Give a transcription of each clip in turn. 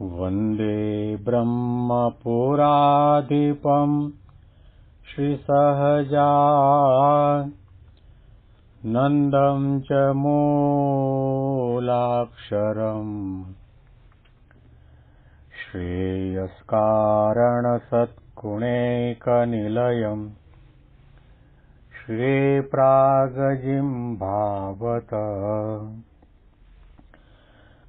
वन्दे ब्रह्मपुराधिपम् श्रीसहजानन्दं च मूलाक्षरम् श्रेयस्कारणसत्कुणैकनिलयम् श्रीप्रागजिह्वावत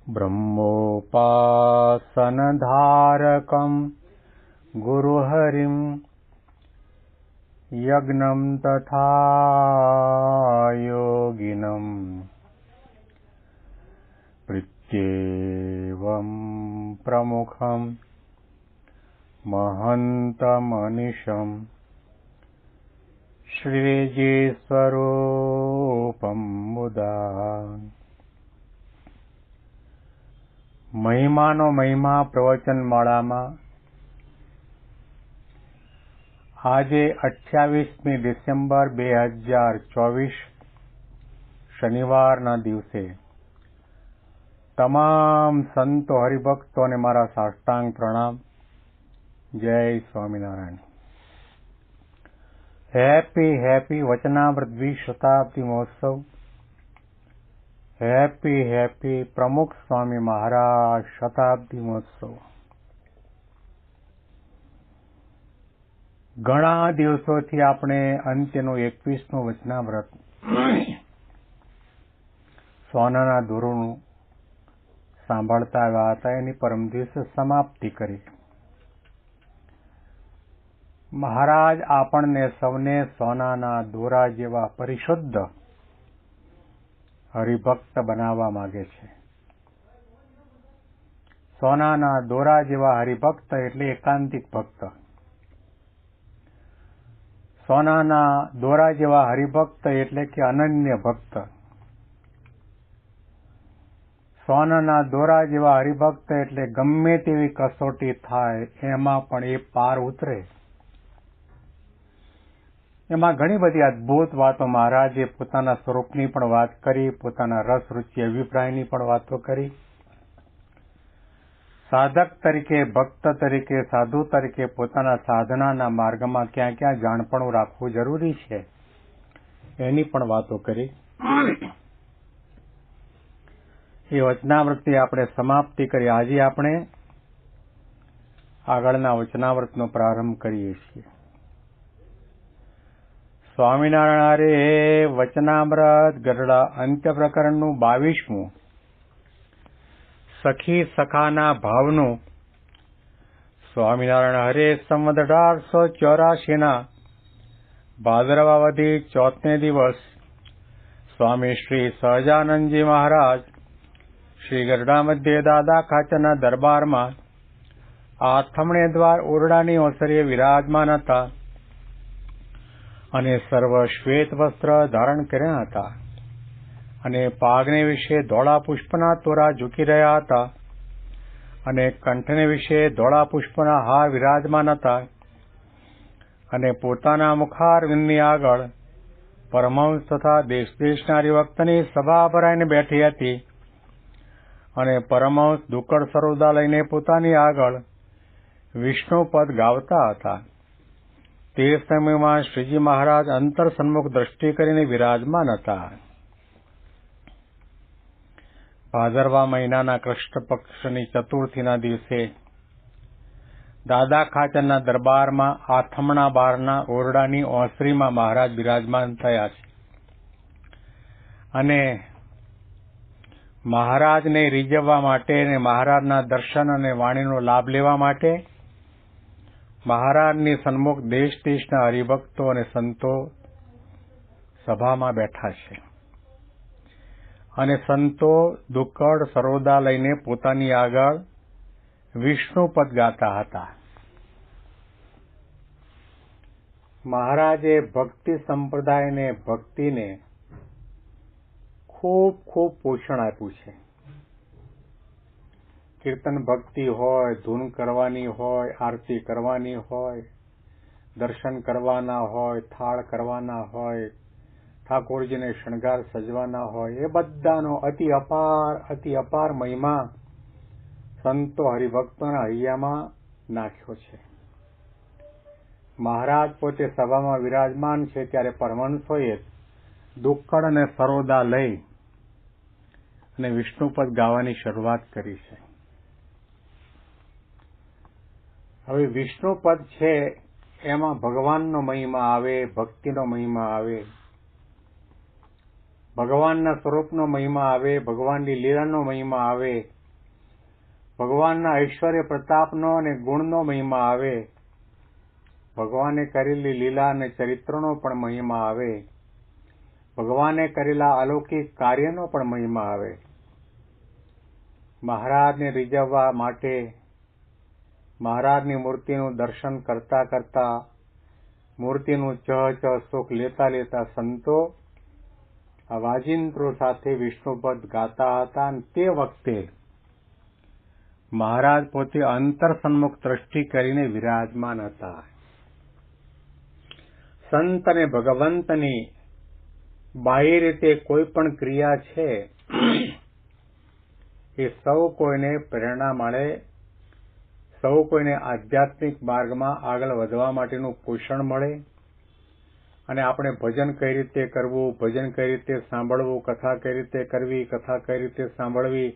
ब्रह्मोपासनधारकं गुरुहरिं यज्ञं तथा योगिनं प्रत्येवं प्रमुखं महन्तमनिशं श्रीजीस्वरूपं मुदा મહિમાનો મહિમા પ્રવચન માળામાં આજે 28મી ડિસેમ્બર 2024 શનિવારના દિવસે તમામ સંતો હરિભક્તોને મારા સાષ્ટાંગ પ્રણામ. જય સ્વામિનારાયણ. હેપી વચનામૃત દ્વિશતાબ્દી મહોત્સવ. હેપી પ્રમુખ સ્વામી મહારાજ શતાબ્દી મહોત્સવ. ઘણા દિવસોથી આપણે અંત્યનું 21મું વચનામૃત સોનાના દોરોનું સાંભળતા આવ્યા હતા. એની પરમ દિવસે સમાપ્તિ કરી. મહારાજ આપણને સૌને સોનાના દોરા જેવા પરિશુદ્ધ હરિભક્ત બનાવવા માંગે છે. સોનાના દોરા જેવા હરિભક્ત એટલે એકાંતિક ભક્ત. સોનાના દોરા જેવા હરિભક્ત એટલે કે અનન્ય ભક્ત. સોનાના દોરા જેવા હરિભક્ત એટલે ગમે તેવી કસોટી થાય એમાં પણ એ પાર ઉતરે. એમાં ઘણી બધી અદભુત વાતો મહારાજે પોતાના સ્વરૂપની પણ વાત કરી, પોતાના રસ રૂચિ અભિપ્રાયની પણ વાતો કરી. સાધક તરીકે, ભક્ત તરીકે, સાધુ તરીકે પોતાના સાધનાના માર્ગમાં ક્યાં ક્યાં જાણપણું રાખવું જરૂરી છે એની પણ વાતો કરી. એ વચનામૃતની આપણે સમાપ્તિ કરી. આજે આપણે આગળના વચનામૃતનો પ્રારંભ કરીએ છીએ. સ્વામિનારાયણ હરે વચનામૃત ગરડા અંત્ય પ્રકરણનું 22મું સખી સખાના ભાવનું. સ્વામિનારાયણ હરે સંવત 1884 ભાદરવા વધી 4ને દિવસ સ્વામી શ્રી સહજાનંદજી મહારાજ શ્રી ગરડા મધ્યે દાદા ખાચરના દરબારમાં આથમણે દ્વાર ઓરડાની ઓસરીએ વિરાજમાન હતા અને સર્વ શ્વેત વસ્ત્ર ધારણ કર્યા હતા અને પાગને વિશે ધોળા પુષ્પના તોરા ઝૂકી રહ્યા હતા અને કંઠને વિશે ધોળા પુષ્પના હાર વિરાજમાન હતા અને પોતાના મુખારવિંદની આગળ પરમહંસ તથા દેશ દેશના હરિભક્તની સભા ભરાઈને બેઠી હતી અને પરમહંસ દુક્કડ સરોદા લઈને પોતાની આગળ વિષ્ણુ પદ ગાવતા હતા. તે સમયમાં શ્રીજી મહારાજ અંતર સન્મુખ દ્રષ્ટિ કરીને વિરાજમાન હતા. ભાદરવા મહિનાના કૃષ્ણ પક્ષની ચતુર્થીના દિવસે દાદા ખાચરના દરબારમાં આથમણા બારના ઓરડાની ઓસરીમાં મહારાજ બિરાજમાન થયા છે અને મહારાજને રીઝવવા માટે અને મહારાજના દર્શન અને વાણીનો લાભ લેવા માટે મહારાજની સન્મુખ દેશ દેશના હરિભક્તો અને સંતો સભામાં બેઠા છે અને સંતો દુક્કડ સરોદા લઈને પોતાની આગળ વિષ્ણુ પદ ગાતા હતા. મહારાજે ભક્તિ સંપ્રદાયને ભક્તિને ખૂબ પોષણ આપ્યું છે. કીર્તન ભક્તિ હોય, ધૂન કરવાની હોય, આરતી કરવાની હોય, દર્શન કરવાના હોય, થાળ કરવાના હોય, ઠાકોરજીને શણગાર સજવાના હોય, એ બધાનો અતિ અપાર મહિમા સંતો હરિભક્તોના હૈયામાં નાખ્યો છે. મહારાજ પોતે સભામાં વિરાજમાન છે ત્યારે પરમહંસોએ દુક્કડ અને સરોદા લઈ અને વિષ્ણુપદ ગાવાની શરૂઆત કરી છે. હવે વિષ્ણુપદ છે એમાં ભગવાનનો મહિમા આવે, ભક્તિનો મહિમા આવે, ભગવાનના સ્વરૂપનો મહિમા આવે, ભગવાનની લીલાનો મહિમા આવે, ભગવાનના ઐશ્વર્ય પ્રતાપનો અને ગુણનો મહિમા આવે, ભગવાને કરેલી લીલા અને ચરિત્રનો પણ મહિમા આવે, ભગવાને કરેલા અલૌકિક કાર્યનો પણ મહિમા આવે. મહારાજને રીઝવવા માટે મહારાજની મૂર્તિનું દર્શન કરતા કરતા, મૂર્તિનું ચહ સુખ લેતા લેતા સંતો આ વાજિંત્રો સાથે વિષ્ણુપદ ગાતા હતા. અને તે વખતે મહારાજ પોતે અંતર સન્મુખ દ્રષ્ટિ કરીને વિરાજમાન હતા. સંત અને ભગવંતની બાહ્ય રીતે કોઈ પણ ક્રિયા છે એ સૌ કોઈને પ્રેરણા મળે, સૌ કોઈને આધ્યાત્મિક માર્ગમાં આગળ વધવા માટેનું પોષણ મળે. અને આપણે ભજન કઈ રીતે કરવું, ભજન કઈ રીતે સાંભળવું, કથા કઈ રીતે કરવી, કથા કઈ રીતે સાંભળવી,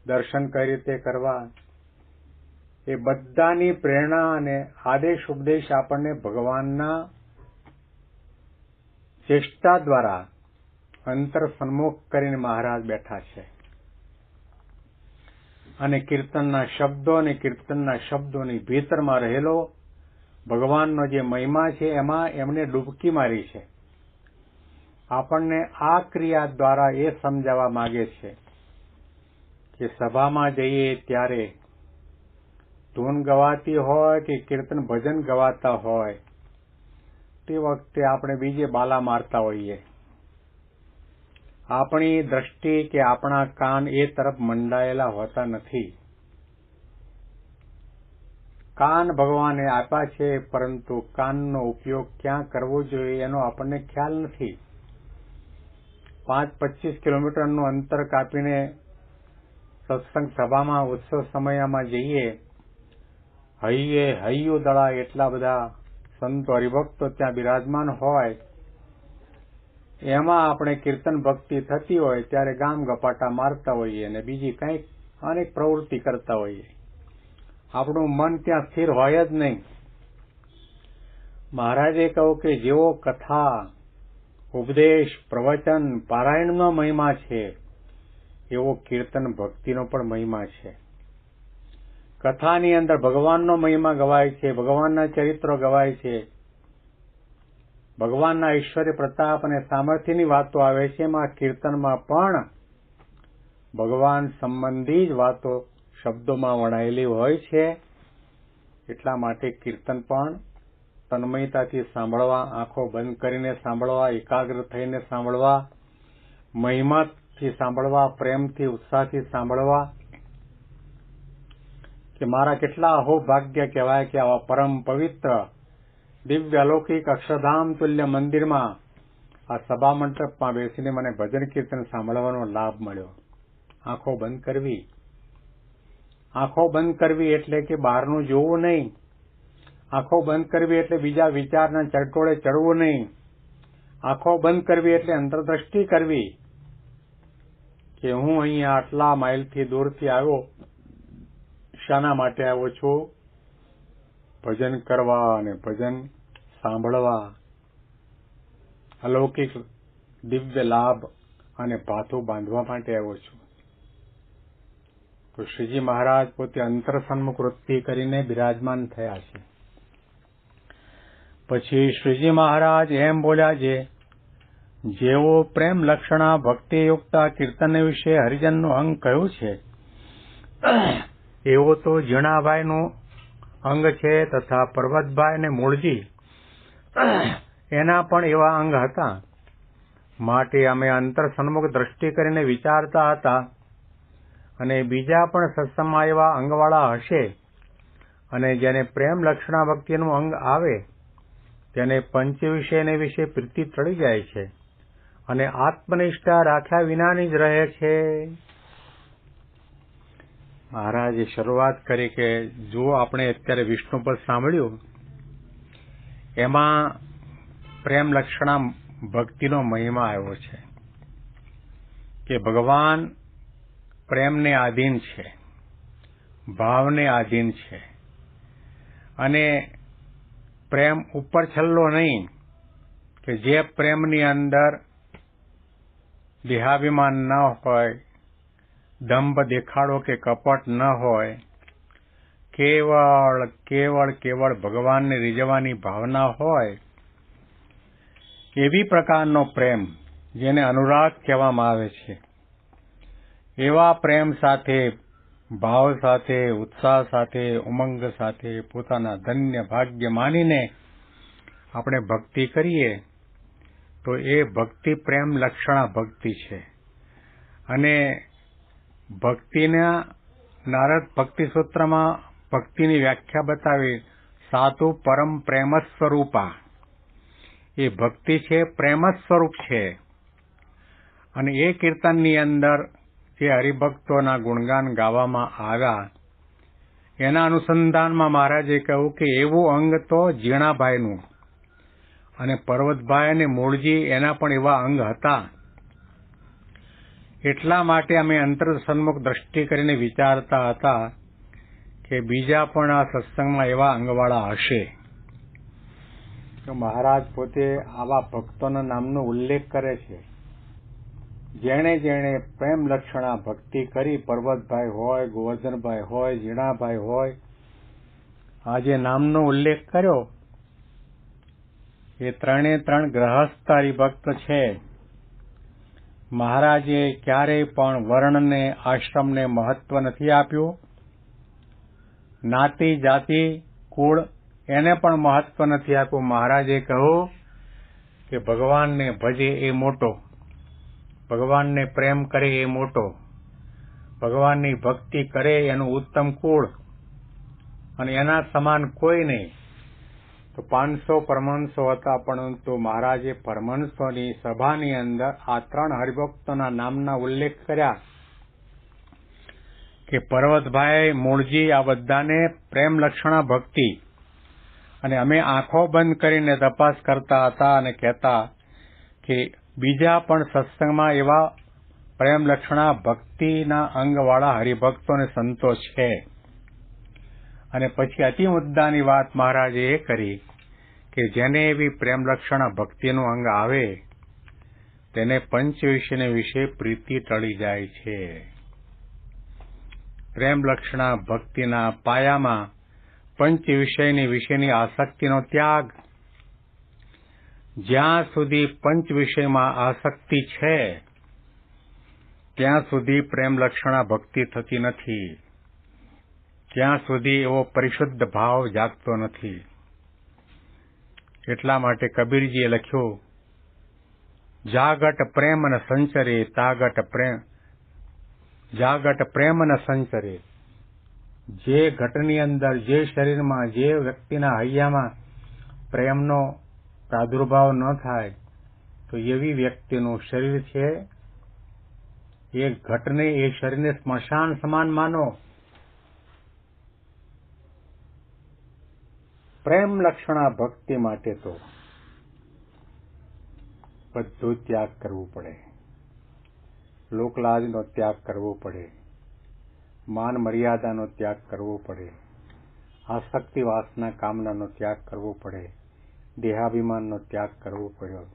દર્શન કઈ રીતે કરવા, એ બધાની પ્રેરણા અને આદેશ ઉપદેશ આપણને ભગવાનના ચેષ્ટા દ્વારા અંતર સન્મુખ કરીને મહારાજ બેઠા છે. અને કીર્તનના શબ્દો અને કીર્તનના શબ્દોની ભીતરમાં રહેલો ભગવાનનો જે મહિમા છે એમાં એમને ડૂબકી મારી છે. આપણને આ ક્રિયા દ્વારા એ સમજાવવા માંગે છે કે સભામાં જઈએ ત્યારે ધૂન ગવાતી હોય કે કીર્તન ભજન ગવાતા હોય તે વખતે આપણે બીજે બાલા મારતા હોઈએ. આપણી દ્રષ્ટિ કે આપણા કાન એ તરફ મંડાયેલા હોતા નથી. કાન ભગવાને આપ્યા છે, પરંતુ કાનનો ઉપયોગ ક્યાં કરવો જોઈએ એનો આપણને ખ્યાલ નથી. 5-25 કિલોમીટરનું અંતર કાપીને સત્સંગ સભામાં ઉત્સવ સમયમાં જઈએ, હૈયું દળા એટલા બધા સંતો હરિભક્તો ત્યાં બિરાજમાન હોય, એમાં આપણે કીર્તન ભક્તિ થતી હોય ત્યારે ગામ ગપાટા મારતા હોઈએ અને બીજી કંઈક અનેક પ્રવૃત્તિ કરતા હોઈએ. આપણું મન ત્યાં સ્થિર હોય જ નહીં. મહારાજે કહ્યું કે જેવો કથા, ઉપદેશ, પ્રવચન, પારાયણનો મહિમા છે એવો કીર્તન ભક્તિનો પણ મહિમા છે. કથાની અંદર ભગવાનનો મહિમા ગવાય છે, ભગવાનના ચરિત્રો ગવાય છે, ભગવાનના ઐશ્વર્ય પ્રતાપ અને સામર્થ્યની વાતો આવે છે. એમાં કીર્તનમાં પણ ભગવાન સંબંધી જ વાતો શબ્દોમાં વણાયેલી હોય છે. એટલા માટે કીર્તન પણ તન્મયતાથી સાંભળવા, આંખો બંધ કરીને સાંભળવા, એકાગ્ર થઈને સાંભળવા, મહિમાથી સાંભળવા, પ્રેમથી, ઉત્સાહથી સાંભળવા. કે મારા કેટલા અહોભાગ્ય કહેવાય કે આવા પરમ પવિત્ર દિવ્ય અલૌકિક અક્ષરધામ તુલ્ય મંદિરમાં આ સભા મંડપમાં બેસીને મને ભજન કીર્તન સાંભળવાનો લાભ મળ્યો. આંખો બંધ કરવી. આંખો બંધ કરવી એટલે કે બહારનું જોવું નહીં. આંખો બંધ કરવી એટલે બીજા વિચારના ચરટોળે ચડવું નહીં. આંખો બંધ કરવી એટલે અંતરદ્રષ્ટિ કરવી કે હું અહીંયા આટલા માઇલથી દૂરથી આવ્યો, શાના માટે આવ્યો છું? ભજન કરવા અને ભજન સાંભળવા, અલૌકિક દિવ્ય લાભ અને ભાથું બાંધવા માટે આવ્યો છું. તો શ્રીજી મહારાજ પોતે અંતર સન્મુખ વૃત્તિ કરીને બિરાજમાન થયા છે. પછી શ્રીજી મહારાજ એમ બોલ્યા છે, જેવો પ્રેમ લક્ષણા ભક્તિયુક્ત કીર્તન વિશે હરિજનનું અંગ કહ્યું છે એવો તો જીણાભાઈનું અંગ છે, તથા પર્વતભાઈ અને મૂળજી એના પણ એવા અંગ હતા. માટે અમે અંતર સન્મુખ દ્રષ્ટિ કરીને વિચારતા હતા અને બીજા પણ સત્સંગમાં એવા અંગવાળા હશે અને જેને પ્રેમ લક્ષણા ભક્તિનું અંગ આવે તેને પંચ વિષયને વિશે પ્રીતિ ચડી જાય છે અને આત્મનિષ્ઠા રાખ્યા વિનાની જ રહે છે. મહારાજે શરૂઆત કરી કે જો આપણે અત્યારે વિષ્ણુપદ સાંભળ્યું, એમાં પ્રેમ લક્ષણા ભક્તિનો મહિમા આવ્યો છે કે ભગવાન પ્રેમને આધીન છે, ભાવને આધીન છે, અને પ્રેમ ઉપર છલ્લો નહીં, કે જે પ્રેમની અંદર દેહાભિમાન ન હોય, દંભ દેખાડો કે કપટ ન હોય, કેવળ ભગવાનને રીઝવવાની ભાવના હોય, એવી પ્રકારનો પ્રેમ જેને અનુરાગ કહેવામાં આવે છે, એવા પ્રેમ સાથે, ભાવ સાથે, ઉત્સાહ સાથે, ઉમંગ સાથે પોતાના ધન્ય ભાગ્ય માનીને આપણે ભક્તિ કરીએ તો એ ભક્તિ પ્રેમ લક્ષણા ભક્તિ છે. અને ભક્તિના નારદ ભક્તિ સૂત્રમાં ભક્તિની વ્યાખ્યા બતાવી, સાતુ પરમ પ્રેમ સ્વરૂપા. એ ભક્તિ છે, પ્રેમ સ્વરૂપ છે. અને એ કીર્તનની અંદર જે હરિભક્તોના ગુણગાન ગાવામાં આવ્યા, એના અનુસંધાનમાં મહારાજે કહ્યું કે એવું અંગ તો જીણાભાઈનું, અને પર્વતભાઈ અને મૂળજી એના પણ એવા અંગ હતા. એટલા માટે અમે અંતર સન્મુખ દ્રષ્ટિ કરીને વિચારતા હતા કે બીજા પણ આ સત્સંગમાં એવા અંગવાળા હશે. તો મહારાજ પોતે આવા ભક્તોના નામનો ઉલ્લેખ કરે છે, જેણે પ્રેમ લક્ષણા ભક્તિ કરી, પર્વતભાઈ હોય, ગોવર્ધનભાઈ હોય, જીણાભાઈ હોય, આ જે નામનો ઉલ્લેખ કર્યો, એ ત્રણે ત્રણ ગ્રહસ્થ હરિભક્ત છે. મહારાજે ક્યારેય પણ વર્ણને, આશ્રમને મહત્વ નથી આપ્યું. જ્ઞાતિ, જાતિ, કુળ એને પણ મહત્વ નથી આપ્યું. મહારાજે કહ્યું કે ભગવાનને ભજે એ મોટો, ભગવાનને પ્રેમ કરે એ મોટો, ભગવાનની ભક્તિ કરે એનું ઉત્તમ કુળ, અને એના સમાન કોઈ નહીં. તો 500 પરમહંસો હતા, પરંતુ મહારાજે પરમહંસોની સભાની અંદર આ ત્રણ હરિભક્તોના નામના ઉલ્લેખ કર્યા કે પર્વતભાઈ, મૂળજી, આ બધાને પ્રેમ લક્ષણા ભક્તિ. અને અમે આંખો બંધ કરીને તપાસ કરતા હતા અને કહેતા કે બીજા પણ સત્સંગમાં એવા પ્રેમ લક્ષણા ભક્તિના અંગવાળા હરિભક્તોને સંતો છે. અને પછી અતિ મુદ્દાની વાત મહારાજે એ કરી કે જેને એવી પ્રેમ લક્ષણા ભક્તિનું અંગ આવે તેને પંચ વિષયને વિશે પ્રીતિ ટળી જાય છે. પ્રેમ લક્ષણા ભક્તિના પાયામાં પંચ વિષયની વિશેની આસક્તિનો ત્યાગ. જ્યાં સુધી પંચ વિષયમાં આસક્તિ છે ત્યાં સુધી પ્રેમ લક્ષણા ભક્તિ થતી નથી, ત્યાં સુધી એવો પરિશુદ્ધ ભાવ જાગતો નથી. એટલા માટે કબીરજીએ લખ્યું, જાગટ પ્રેમ ન સંચરે, જાગટ પ્રેમ ન સંચરે. જે ઘટની અંદર, જે શરીરમાં, જે વ્યક્તિના હૈયામાં પ્રેમનો પ્રાદુર્ભાવ ન થાય, તો એવી વ્યક્તિનું શરીર છે એ ઘટને, એ શરીરને સ્મશાન સમાન માનો. પ્રેમ લક્ષણા ભક્તિ માટે તો બધું ત્યાગ કરવું પડે. લોકલાજનો ત્યાગ કરવો પડે, માન મર્યાદાનો ત્યાગ કરવો પડે, આસક્તિ વાસના કામનાનો ત્યાગ કરવો પડે, દેહાભિમાનનો ત્યાગ કરવો પડ્યો.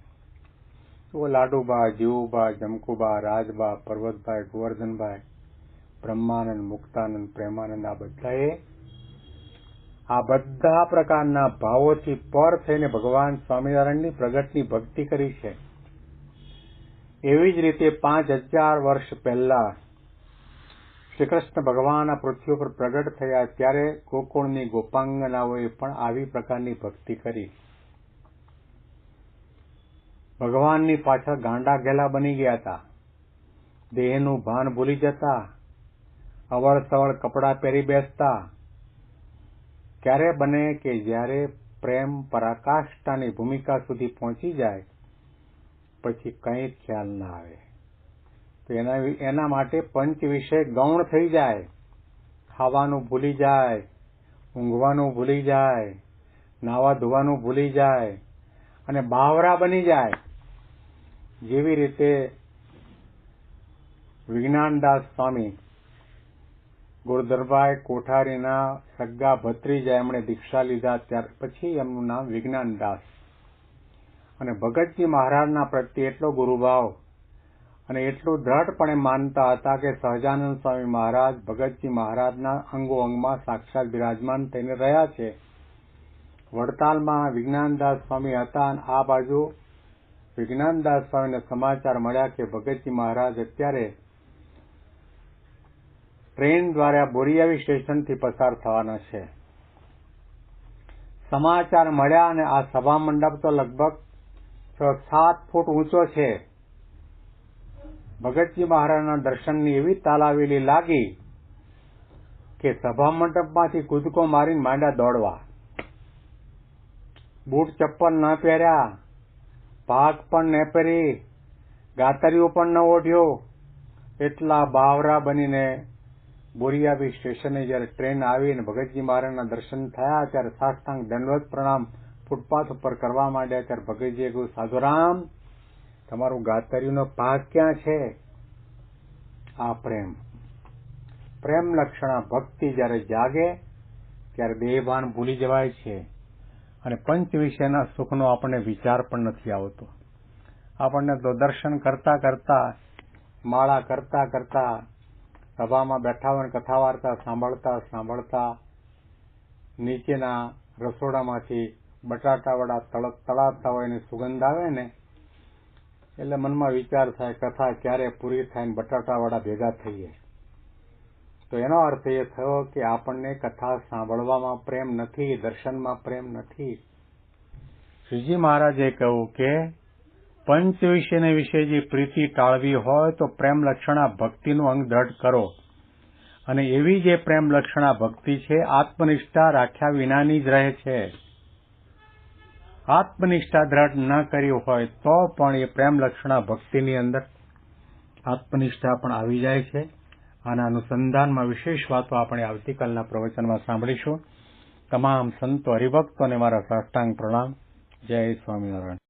તો લાડુબા, જીવુબા, જમકુબા, રાજબા, પર્વતભાઈ, ગોવર્ધનભાઈ, બ્રહ્માનંદ, મુક્તાનંદ, પ્રેમાનંદ, આ બધા પ્રકારના ભાવોથી પર થઈને ભગવાન સ્વામિનારાયણની પ્રગટની ભક્તિ કરી છે. એવી જ રીતે 5000 વર્ષ પહેલા શ્રી કૃષ્ણ ભગવાન આ પૃથ્વી પર પ્રગટ થયા ત્યારે ગોકુળની ગોપાંગનાઓએ પણ આવી પ્રકારની ભક્તિ કરી. ભગવાનની પાછળ ગાંડા ઘેલા બની ગયા હતા, દેહનું ભાન ભૂલી જતા, અવળ સવળ કપડાં પહેરી બેસતા. ક્યારે બને કે જ્યારે પ્રેમ પરાકાષ્ઠાની ભૂમિકા સુધી પહોંચી જાય પછી કંઈ ખ્યાલ ના આવે. તો એના માટે પંચ વિષય ગૌણ થઈ જાય. ખાવાનું ભૂલી જાય, ઊંઘવાનું ભૂલી જાય, નાવા ધોવાનું ભૂલી જાય અને બાવરા બની જાય. જેવી રીતે વિજ્ઞાનદાસ સ્વામી ગોરધનભાઈ કોઠારીના સગા ભત્રીજા એમણે દીક્ષા લીધા ત્યાર પછી એમનું નામ વિજ્ઞાનદાસ. અને ભગતજી મહારાજના પ્રત્યે એટલો ગુરુભાવ અને એટલું દ્રઢપણે માનતા હતા કે સહજાનંદ સ્વામી મહારાજ ભગતજી મહારાજના અંગો અંગમાં સાક્ષાત બિરાજમાન થઈને રહ્યા છે. વડતાલમાં વિજ્ઞાનદાસ સ્વામી હતા અને આ બાજુ વિજ્ઞાનદાસ સ્વામીને સમાચાર મળ્યા કે ભગતજી મહારાજ અત્યારે ટ્રેન દ્વારા બોરીયાવી સ્ટેશનથી પસાર થવાના છે. સમાચાર મળ્યા અને આ સભા મંડપ તો લગભગ 6-7 ફૂટ ઊંચો છે. ભગતજી મહારાજના દર્શનની એવી તાલાવેલી લાગી કે સભા મંડપમાંથી કૂદકો મારીને માંડ્યા દોડવા. બૂટ ચપ્પલ ન પહેર્યા, પાક પણ ન પહેરી, ગાતરીઓ પણ ન ઓઢ્યો, એટલા બાવરા બનીને બોરીયાવી સ્ટેશને જયારે ટ્રેન આવીને ભગતજી મહારાજના દર્શન થયા ત્યારે સાષ્ટાંગ દંડવત પ્રણામ ફૂટપાથ ઉપર કરવા માંડ્યા. ત્યારે ભગતજીએ કહ્યું, સાધુરામ, તમારું ગાતરીનો પાક ક્યાં છે? આ પ્રેમ લક્ષણા ભક્તિ જયારે જાગે ત્યારે દેહભાન ભૂલી જવાય છે અને પંચ વિષયના સુખનો આપણને વિચાર પણ નથી આવતો. આપણને તો દર્શન કરતા કરતા, માળા કરતા કરતા, સભામાં બેઠા હોય કથા વાર્તા સાંભળતા સાંભળતા નીચેના રસોડામાંથી બટાટા વડા તળાતા હોય ને સુગંધ આવે ને એટલે મનમાં વિચાર થાય કથા ક્યારે પૂરી થાય ને બટાટા વડા ભેગા થઈએ. તો એનો અર્થ એ થયો કે આપણને કથા સાંભળવામાં પ્રેમ નથી, દર્શનમાં પ્રેમ નથી. શ્રીજી મહારાજે કહ્યું કે પંચ વિષયને વિશે જે પ્રીતિ ટાળવી હોય તો પ્રેમ લક્ષણા ભક્તિનું અંગ દ્રઢ કરો. અને એવી જે પ્રેમ લક્ષણા ભક્તિ છે આત્મનિષ્ઠા રાખ્યા વિનાની જ રહે છે. આત્મનિષ્ઠા દ્રઢ ન કરી હોય તો પણ એ પ્રેમ લક્ષણા ભક્તિની અંદર આત્મનિષ્ઠા પણ આવી જાય છે. આના અનુસંધાનમાં વિશેષ વાતો આપણે આવતીકાલના પ્રવચનમાં સાંભળીશું. તમામ સંતો હરિભક્તોને મારા સાષ્ટાંગ પ્રણામ. જય સ્વામિનારાયણ.